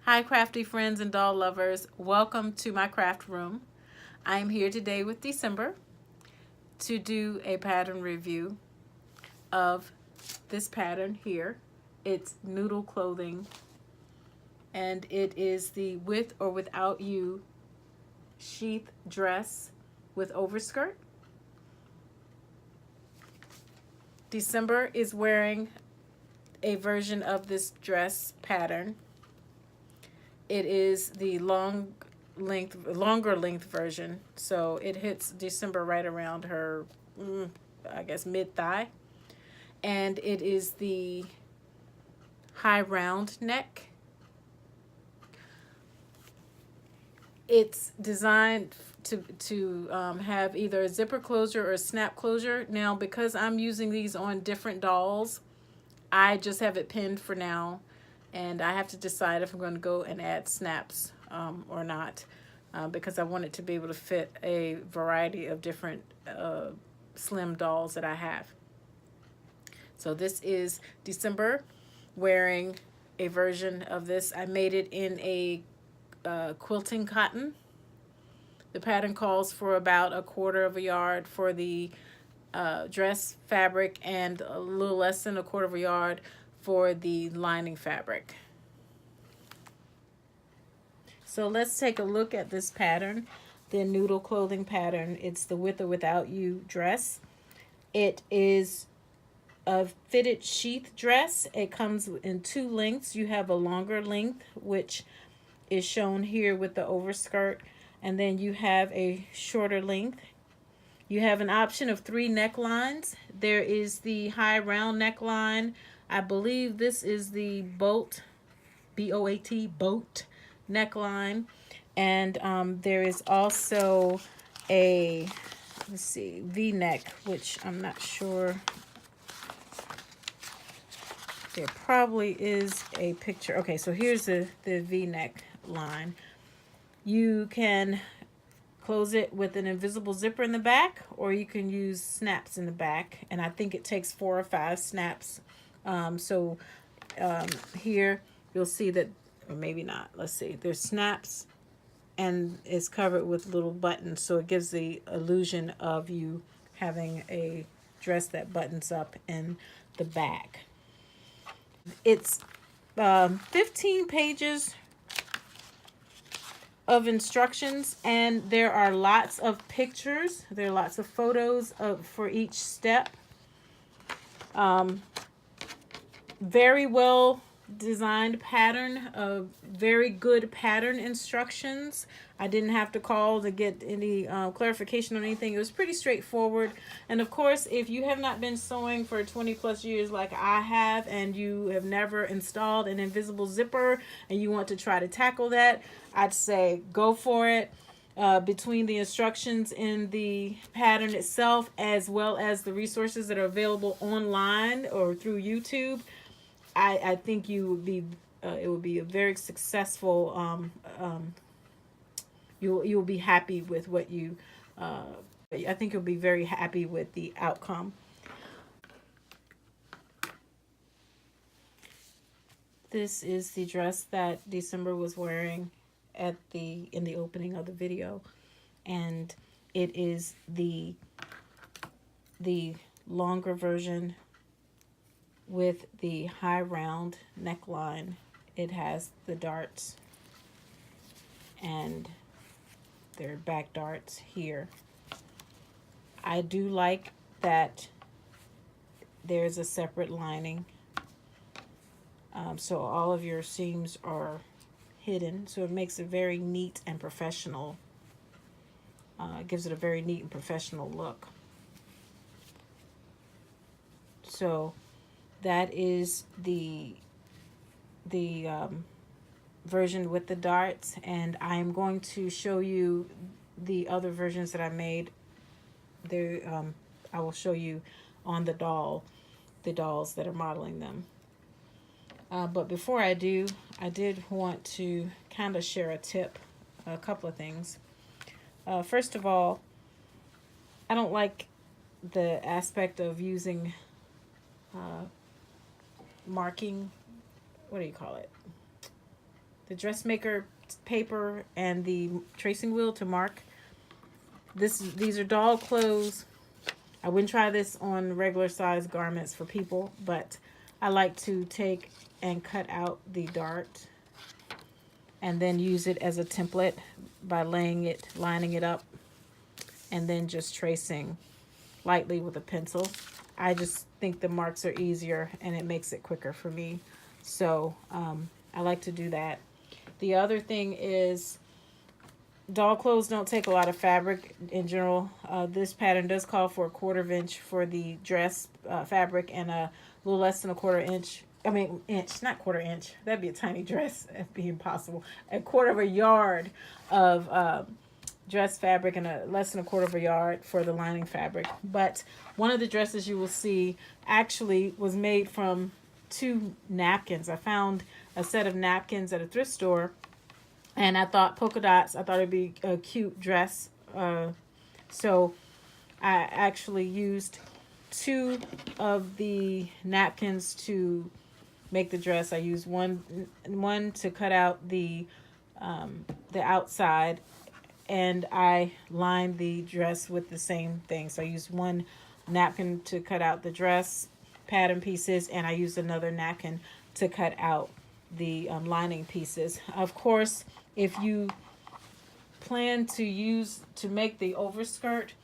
Hi crafty friends and doll lovers, welcome to my craft room. I am here today with December to do a pattern review of this pattern here. It's Noodle clothing and it is the With or Without You sheath dress with overskirt. December is wearing a version of this dress pattern. It is the longer length version, so it hits December right around her, I guess, mid thigh, and it is the high round neck. It's designed to have either a zipper closure or a snap closure. Now, because I'm using these on different dolls, I just have it pinned for now, and I have to decide if I'm going to go and add snaps or not, because I want it to be able to fit a variety of different slim dolls that I have. So this is December wearing a version of this. I made it in a quilting cotton. The pattern calls for about 1/4 yard for the dress fabric and a little less than 1/4 yard for the lining fabric. So let's take a look at this pattern, the Noodle clothing pattern. It's the With or Without You dress. It is a fitted sheath dress. It comes in 2 lengths. You have a longer length, which is shown here with the overskirt, and then you have a shorter length. You have an option of 3 necklines. There is the high round neckline. I believe this is the boat, B-O-A-T, boat neckline. And there is also a, let's see, V-neck, which I'm not sure. There probably is a picture. Okay, so here's the V-neck line. You can close it with an invisible zipper in the back, or you can use snaps in the back, and I think it takes 4 or 5 snaps. Here you'll see that, or maybe not, let's see, there's snaps and it's covered with little buttons, so it gives the illusion of you having a dress that buttons up in the back. It's 15 pages of instructions, and there are lots of pictures. There are lots of photos for each step. Very well designed pattern, very good pattern instructions. I didn't have to call to get any clarification on anything. It was pretty straightforward. And of course, if you have not been sewing for 20 plus years like I have, and you have never installed an invisible zipper and you want to try to tackle that, I'd say go for it. Between the instructions in the pattern itself, as well as the resources that are available online or through YouTube, I think you would be it would be a very successful. You'll be happy with what you. I think you'll be very happy with the outcome. This is the dress that December was wearing in the opening of the video, and it is the longer version with the high round neckline. It has the darts, and there are back darts here. I do like that there's a separate lining, so all of your seams are hidden, so it makes it very neat and professional. It gives it a very neat and professional look. So that is the version with the darts, and I am going to show you the other versions that I made. There, I will show you on the dolls that are modeling them. But before I do, I did want to kind of share a couple of things. First of all, I don't like the aspect of using marking, what do you call it? dressmaker paper and the tracing wheel to mark. These are doll clothes. I wouldn't try this on regular size garments for people, but I like to take and cut out the dart and then use it as a template by lining it up, and then just tracing lightly with a pencil. I just think the marks are easier and it makes it quicker for me. So I like to do that. The other thing is, doll clothes don't take a lot of fabric in general. This pattern does call for a 1/4 inch for the dress fabric and a little less than a 1/4 inch. I mean, inch, not 1/4 inch. That'd be a tiny dress. That'd be impossible. A 1/4 yard of dress fabric and a less than a 1/4 yard for the lining fabric. But one of the dresses you will see actually was made from 2 napkins. I found a set of napkins at a thrift store, and I thought polka dots. I thought it'd be a cute dress. So I actually used 2 of the napkins to make the dress. I used one to cut out the outside, and I lined the dress with the same thing. So I used one napkin to cut out the dress pattern pieces, and I used another napkin to cut out the lining pieces. Of course, if you plan to make the overskirt,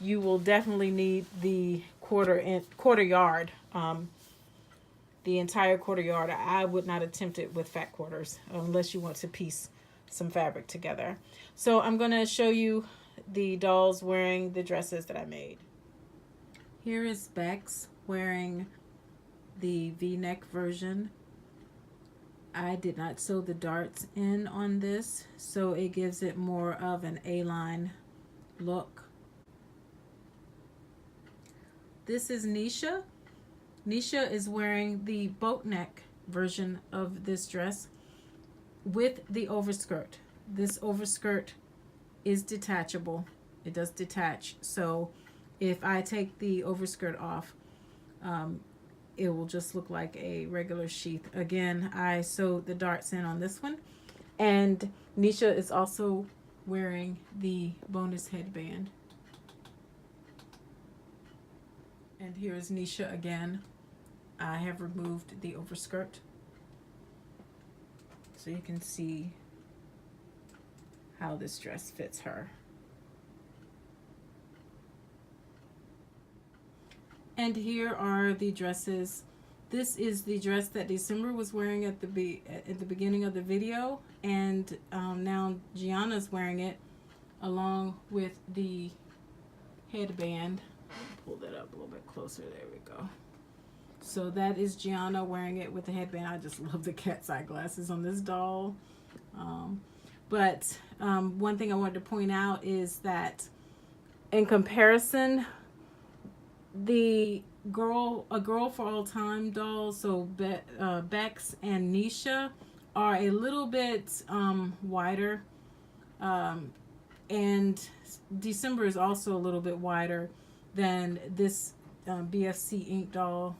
you will definitely need the quarter yard, the entire 1/4 yard. I would not attempt it with fat quarters unless you want to piece some fabric together. So I'm going to show you the dolls wearing the dresses that I made. Here is Bex wearing the V-neck version. I did not sew the darts in on this, so it gives it more of an A-line look. This is Nisha. Nisha is wearing the boat neck version of this dress with the overskirt. This overskirt is detachable. It does detach, so if I take the overskirt off, it will just look like a regular sheath. Again, I sewed the darts in on this one. And Nisha is also wearing the bonus headband. And here's Nisha again. I have removed the overskirt, so you can see how this dress fits her. And here are the dresses. This is the dress that December was wearing at the beginning of the video, and now Gianna's wearing it along with the headband. Pull that up a little bit closer. There we go. So that is Gianna wearing it with the headband. I just love the cat's eye glasses on this doll. But one thing I wanted to point out is that in comparison, the A Girl for All Time dolls, so Bex and Nisha, are a little bit wider, and December is also a little bit wider than this BFC ink doll,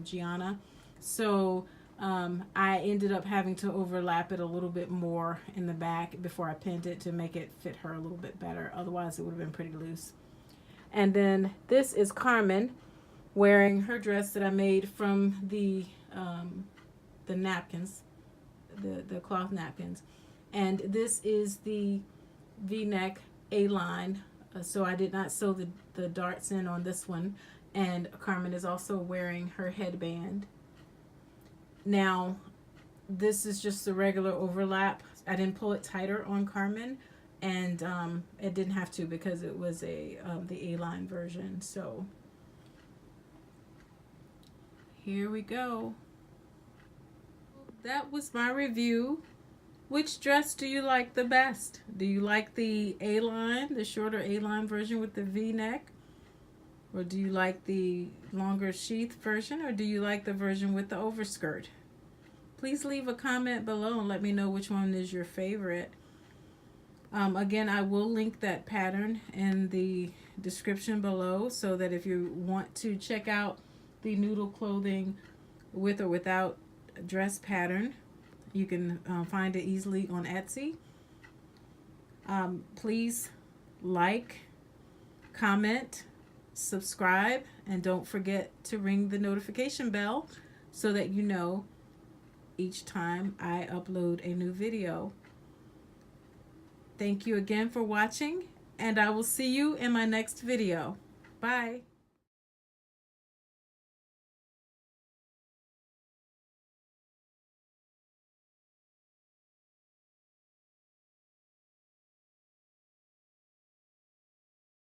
Gianna. So I ended up having to overlap it a little bit more in the back before I pinned it to make it fit her a little bit better. Otherwise it would have been pretty loose. And then this is Carmen wearing her dress that I made from the napkins, the cloth napkins. And this is the V-neck A-line. So I did not sew the darts in on this one. And Carmen is also wearing her headband. Now, this is just a regular overlap. I didn't pull it tighter on Carmen, and it didn't have to because it was the A-line version. So here we go. That was my review. Which dress do you like the best? Do you like the A-line, the shorter A-line version with the V-neck? Or do you like the longer sheath version? Or do you like the version with the overskirt? Please leave a comment below and let me know which one is your favorite. Again, I will link that pattern in the description below, so that if you want to check out the Noodle clothing with or without dress pattern, You can find it easily on Etsy. Please like, comment, subscribe, and don't forget to ring the notification bell so that you know each time I upload a new video. Thank you again for watching, and I will see you in my next video. Bye.